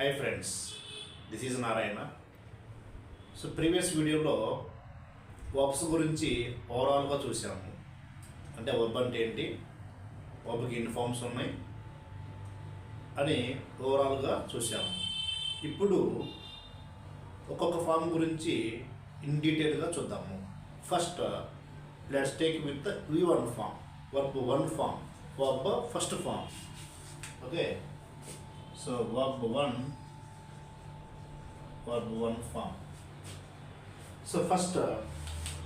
Hi friends, this is Narayana. So previous వీడియోలో verbs గురించి ఓవరాల్గా చూసాము. అంటే వర్బ్ అంటే ఏంటి, వర్బ్కి ఎన్ని ఫామ్స్ ఉన్నాయి అని ఓవరాల్గా చూసాము. ఇప్పుడు ఒక్కొక్క ఫామ్ గురించి ఇన్ డీటెయిల్గా చూద్దాము. First let's take with V1 form, verb 1 form, verb first form. Okay, so verb 1 form. So first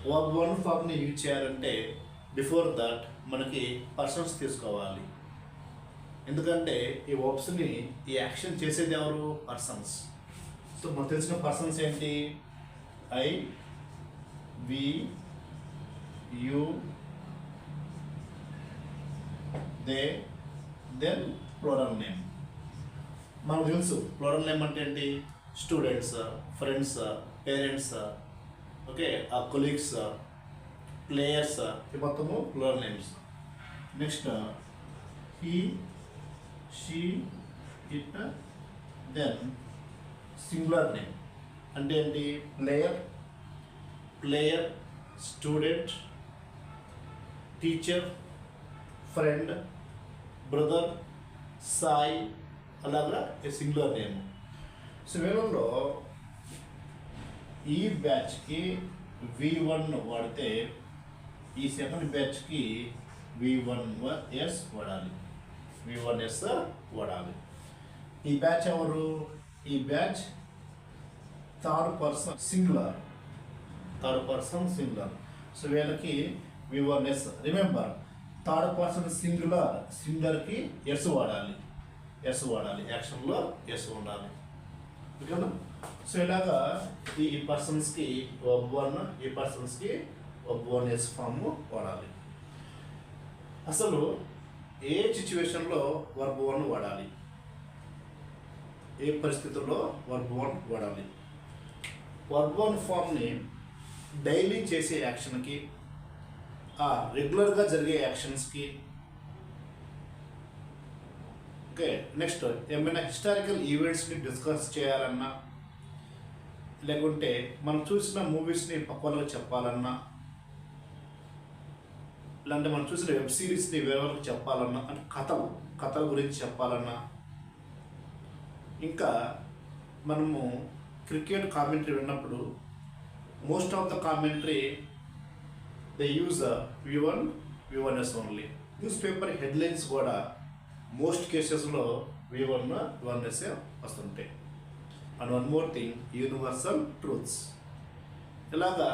verb 1 ఫామ్ని యూజ్ చేయాలంటే బిఫోర్ దట్ మనకి పర్సన్స్ తీసుకోవాలి. ఎందుకంటే ఈ వర్బ్స్ని ఈ యాక్షన్ చేసేది ఎవరు? పర్సన్స్. సో మనకు తెలిసిన పర్సన్స్ ఏంటి? I, we, you, they, then plural name. మనకు తెలుసు ప్లూరల్ నేమ్ అంటే ఏంటి? స్టూడెంట్స్, ఫ్రెండ్స్, పేరెంట్స్, ఓకే, ఆ కొలీగ్స్, ప్లేయర్స్, ఈ మొత్తము plural names. Next he, she, it, then singular name అంటే ఏంటి? Player, student, teacher, friend, brother, Sai, అలాగా సింగులర్ నేమ్. సో వీళ్ళలో ఈ బ్యాచ్కి V1 వాడితే ఈ సెకండ్ బ్యాచ్కి V1S వాడాలి. V1S వాడాలి. ఈ బ్యాచ్ ఎవరు? ఈ batch third person singular. So వీళ్ళకి V1S. రిమెంబర్, థర్డ్ పర్సన్ సింగులర్కి ఎస్ వాడాలి. యాక్షన్లో ఎస్ ఉండాలి. ఓకేనా? సో ఇలాగా ఈ పర్సన్స్కి verb 1, ఈ పర్సన్స్కి verb 1S ఫామ్ వాడాలి. అసలు ఏ సిచ్యువేషన్లో verb 1 వాడాలి, ఏ పరిస్థితుల్లో verb 1 వాడాలి? verb 1 ఫామ్ని డైలీ చేసే యాక్షన్కి, రెగ్యులర్గా జరిగే యాక్షన్స్కి, ఓకే, నెక్స్ట్ ఏమైనా హిస్టారికల్ ఈవెంట్స్ని డిస్కస్ చేయాలన్నా, లేకుంటే మనం చూసిన మూవీస్ని పక్క వాళ్ళకి చెప్పాలన్నా, ఇలాంటి మనం చూసిన వెబ్ సిరీస్ని వేరే వాళ్ళకి చెప్పాలన్నా, అంటే కథల గురించి చెప్పాలన్నా, ఇంకా మనము క్రికెట్ కామెంటరీ విన్నప్పుడు most of the commentary they use V1S only. News paper headlines కూడా మోస్ట్ కేసెస్లో V1S వస్తుంటాయి. And one more thing, universal truths. ఇలాగా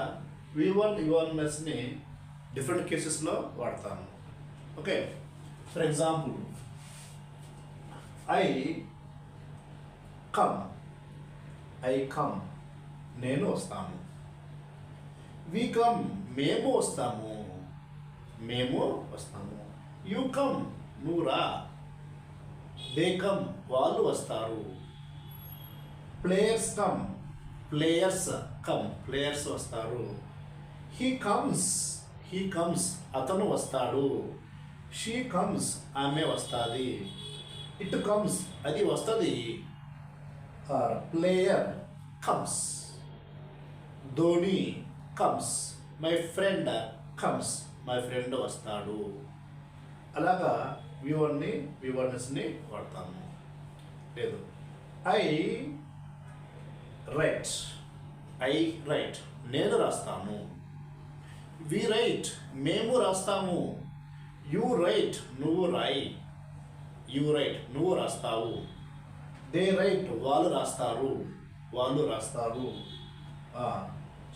V1S డిఫరెంట్ కేసెస్లో వాడతాను. Okay, for example, I come, నేను వస్తాను. వి కమ్, మేము వస్తాము. యు కమ్, నువ్వు రా. దే కమ్, వాళ్ళు వస్తారు. ప్లేయర్స్ కమ్, ప్లేయర్స్ వస్తారు. హీ కమ్స్, అతను వస్తాడు. షీ కమ్స్, ఆమె వస్తుంది. ఇట్ కమ్స్, అది వస్తుంది. Player comes. Dhoni comes. My friend comes, my friend వస్తాడు. అలాగా V1S వాడతాము. లేదు, ఐ రైట్, నేను రాస్తాను. వి రైట్, మేము రాస్తాము. యు రైట్, నువ్వు రాయి. నువ్వు రాస్తావు. దే రైట్, వాళ్ళు రాస్తారు.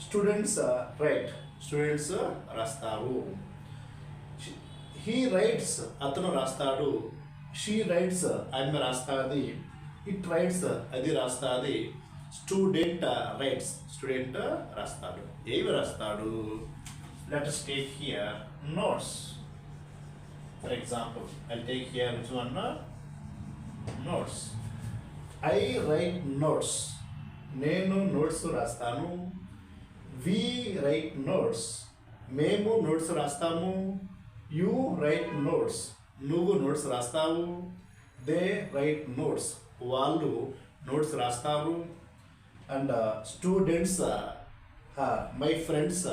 స్టూడెంట్స్ రాస్తారు. హీ రైట్స్, అతను రాస్తాడు. షీ రైట్స్, ఆమె రాస్తుంది. ఇట్ రైట్స్, అది రాస్తుంది. స్టూడెంట్ రాస్తాడు. ఏమి రాస్తాడు? Let's take here notes. For example, I take here which one? Notes. I write notes, నేను నోట్స్ రాస్తాను. వి రైట్ నోట్స్, మేము నోట్స్ రాస్తాము. యూ రైట్ నోట్స్, నువ్వు నోట్స్ రాస్తావు. దే రైట్ నోట్స్, వాళ్ళు నోట్స్ రాస్తారు. And students my friends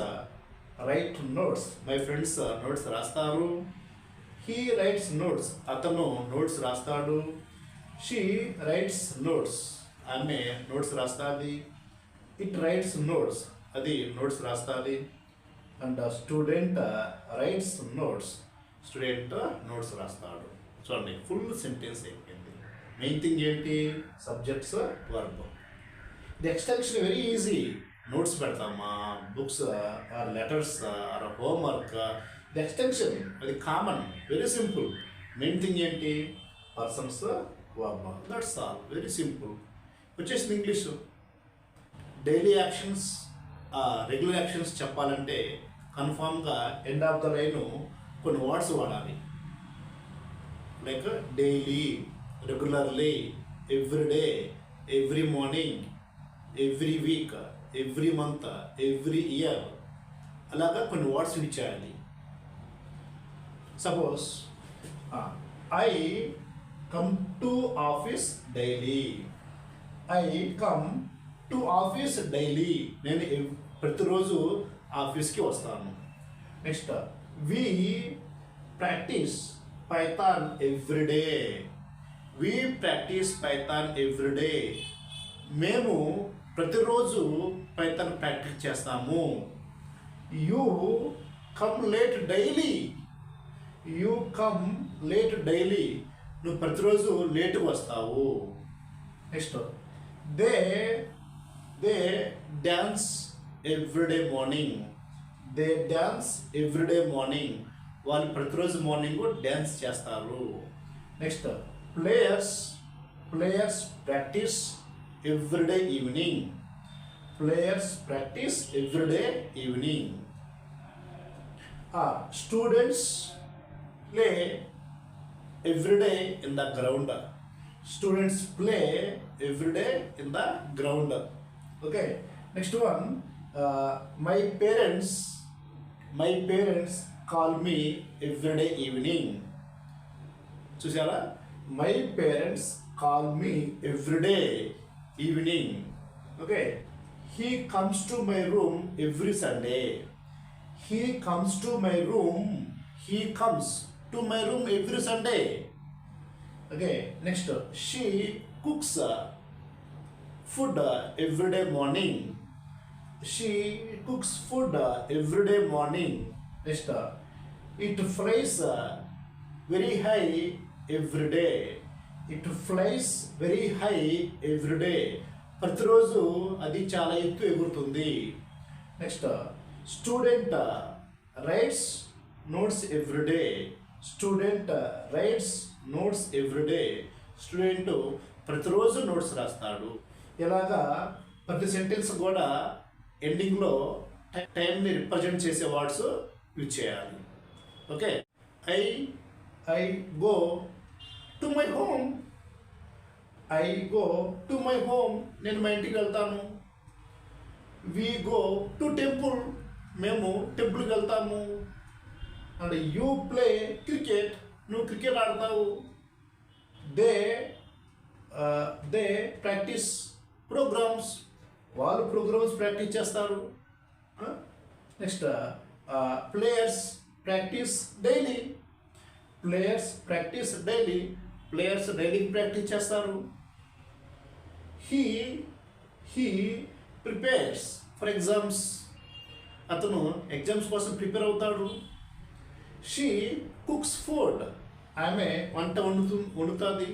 write notes. My friends notes రాస్తారు. He writes notes. అతను నోట్స్ రాస్తాడు. She writes notes. ఆమె నోట్స్ రాస్తుంది. It writes notes. అది నోట్స్ రాస్తుంది. And student writes notes. Student notes రాస్తాడు. చూడండి, ఫుల్ సెంటెన్స్ అయిపోయింది. మెయిన్ థింగ్ ఏంటి? Subjects, verb. The extension very easy. Notes పెడతామా, books or letters or homework, the extension అది common, very simple. Main thing ఏంటి? Persons, verb. That's all, very simple. వచ్చేసింది English. Daily actions, regular actions చెప్పాలంటే కన్ఫామ్గా end of the line కొన్ని words వాడాలి. Like daily, regularly, everyday, every morning, every week, every month, every year, అలాగా కొన్ని words use చేయాలి. Suppose I come to office daily. I come to office daily. నేను ప్రతిరోజు ఆఫీస్కి వస్తాను. Next, we practice Python everyday. We practice Python everyday. మేము ప్రతిరోజు Python practice చేస్తాము. You come late daily. You come late daily. నువ్వు ప్రతిరోజు లేటుగా వస్తావు. Next, they dance everyday morning. They dance everyday morning. వాళ్ళు ప్రతిరోజు మార్నింగ్ డ్యాన్స్ చేస్తారు. Next, players practice everyday evening. Players practice everyday evening. Students play everyday in the ground. Students play everyday in the ground. Okay. Next one, my parents call me everyday evening. చూసారా? My parents call me everyday evening. Okay. He comes to my room every Sunday. He comes to my room every Sunday. Okay. Next, she cooks food everyday morning. She cooks food everyday morning. Next, it flies very high everyday. It flies very high everyday. ప్రతిరోజు అది చాలా ఎత్తు ఎగురుతుంది. Next, student writes notes everyday. Student writes notes everyday. Student ప్రతిరోజు notes రాస్తాడు. ఇలాగా ప్రతి sentence కూడా ఎండింగ్లో టైంని రిప్రజెంట్ చేసే వర్డ్స్ యూజ్ చేయాలి. Okay. I go to my home. I go to my home. నేను మా ఇంటికి వెళ్తాను. We go to temple. మేము టెంపుల్కి వెళ్తాము. And you play cricket. నువ్వు క్రికెట్ ఆడతావు. They practise programmes. వాళ్ళు ప్రోగ్రామ్స్ ప్రాక్టీస్ చేస్తారు. Next, players practise daily. Players practise daily. Players daily practice చేస్తారు. He prepares for exams. అతను ఎగ్జామ్స్ కోసం ప్రిపేర్ అవుతాడు. She cooks food. ఆమె వంట వండుతుంది.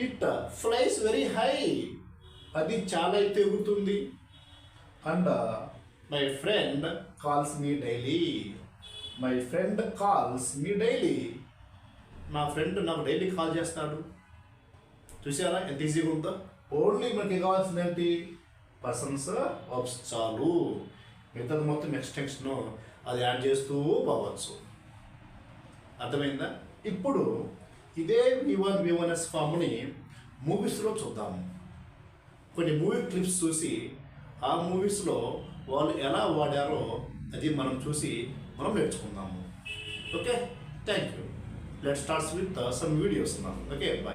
It flies very high. అది చాలా ఎత్తు ఎగురుతుంది. And my friend calls me daily. My friend calls me daily. నా ఫ్రెండ్ నాకు డైలీ కాల్ చేస్తాడు. చూసారా ఎంత ఈజీగా ఉందో? ఓన్లీ మనకి కావాల్సింది ఏంటి? పర్సన్స్, వర్బ్స్ చాలు. మిగతాది మొత్తం ఎక్స్టెన్షన్ అది యాడ్ చేస్తూ పోవచ్చు. అర్థమైందా? ఇప్పుడు ఇదే V1S ఫామ్ని మూవీస్లో చూద్దాము. కొన్ని మూవీ క్లిప్స్ చూసి ఆ మూవీస్లో వాళ్ళు ఎలా వాడారో అది మనం చూసి మనం నేర్చుకుందాము. Okay, thank you. Let's starts with some videos now. Okay, bye.